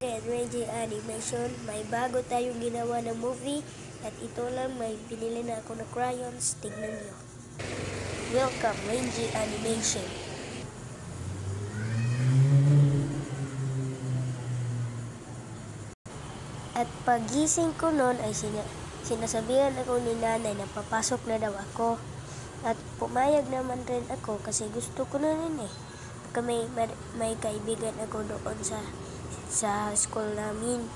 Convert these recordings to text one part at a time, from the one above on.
Reggie Animation, may bago tayong ginawa na movie at ito lang may pinili na ako na crayons, tignan nyo. Welcome, Reggie Animation. At pagising ko noon ay sinasabihan ako ni nanay na papasok na daw ako. At pumayag naman rin ako kasi gusto ko na rin eh. May kaibigan ako doon sa school namin.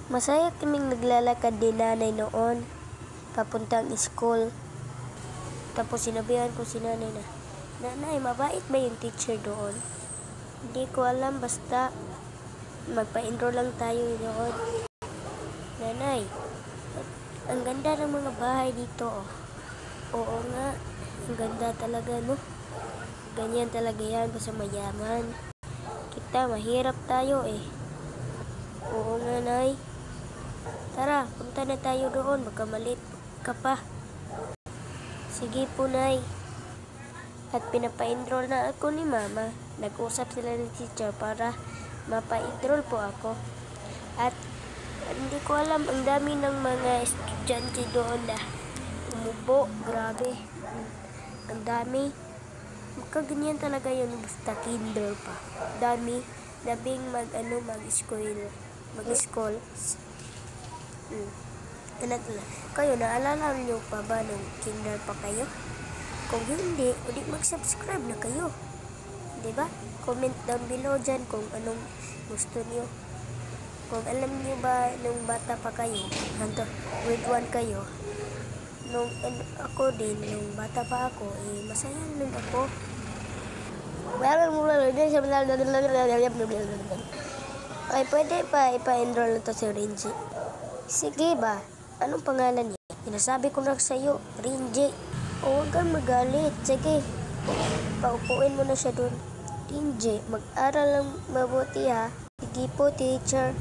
Masaya kaming naglalakad din nanay noon papuntang school. Tapos sinabihan ko si nanay na, "Nanay, mabait ba yung teacher doon?" "Hindi ko alam, basta magpa-enroll lang tayo doon." "Nanay, ang ganda ng mga bahay dito oh." "Oo nga, ang ganda talaga no. Ganyan talaga yan basta mayaman. Kita, mahirap tayo eh." "Oo nga, Nay. Tara, punta na tayo doon. Baka malit ka pa." "Sige po, Nay." At pinapa-enroll na ako ni Mama. Nag-usap sila ng teacher para mapa-enroll po ako. At hindi ko alam, ang dami ng mga estudyante doon na umupo. Grabe. Ang dami. Ganyan talaga yun, basta kinder pa. Dabing mag-school. Kayo, naalala niyo pa ba nung kinder pa kayo? Kung hindi, mag-subscribe na kayo. Diba? Comment down below dyan kung anong gusto niyo. Kung alam niyo ba nung bata pa kayo, grade 1 kayo, ako din, nung bata pa ako, masaya nun ako. Ay, pwede pa ipa-enroll na to si Renji. Sige ba? Anong pangalan niya? Sinasabi ko na sa'yo, Renji. O, huwag kang magalit. Sige, paupuin mo na siya dun. Renji, mag-aral lang mabuti ha. Sige po, teacher.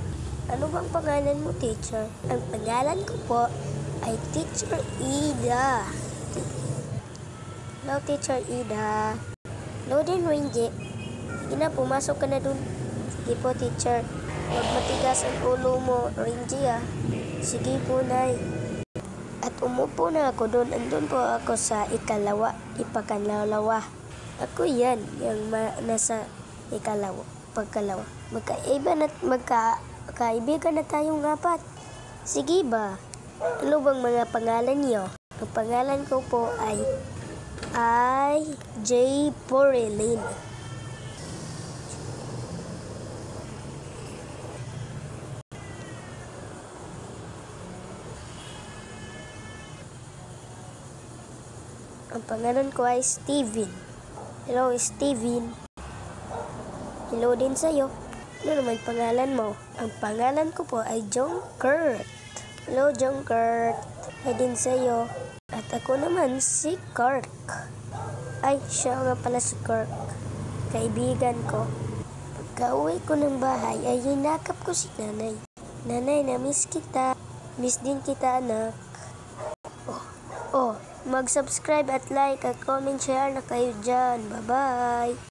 Ano bang pangalan mo, teacher? Ang pangalan ko po ay Teacher Ida. Hello, Teacher Ida. Hello din, Renji. Sige na, pumasok ka na dun. Sige po, teacher. Huwag matigas ang ulo mo, Renji ah. Sige po, Nay. At umupo na ako doon. Andun po ako sa ikalalawa. Ako yan, yung nasa pagkalawa. Magkaibigan na tayong apat. Sige ba? Ano bang mga pangalan niyo? Ang pangalan ko po ay J. Porelin. Ang pangalan ko ay Steven. Hello, Steven. Hello din sa'yo. Ano naman pangalan mo? Ang pangalan ko po ay Jungkurt. Hello, Jungkurt. Hi din sa'yo. At ako naman si Kirk. Ay, siya nga pala si Kirk. Kaibigan ko. Pagka-uwi ko ng bahay ay hinakap ko si nanay. Nanay, na-miss kita. Miss din kita, anak. Mag-subscribe at like at comment, share na kayo dyan. Bye-bye!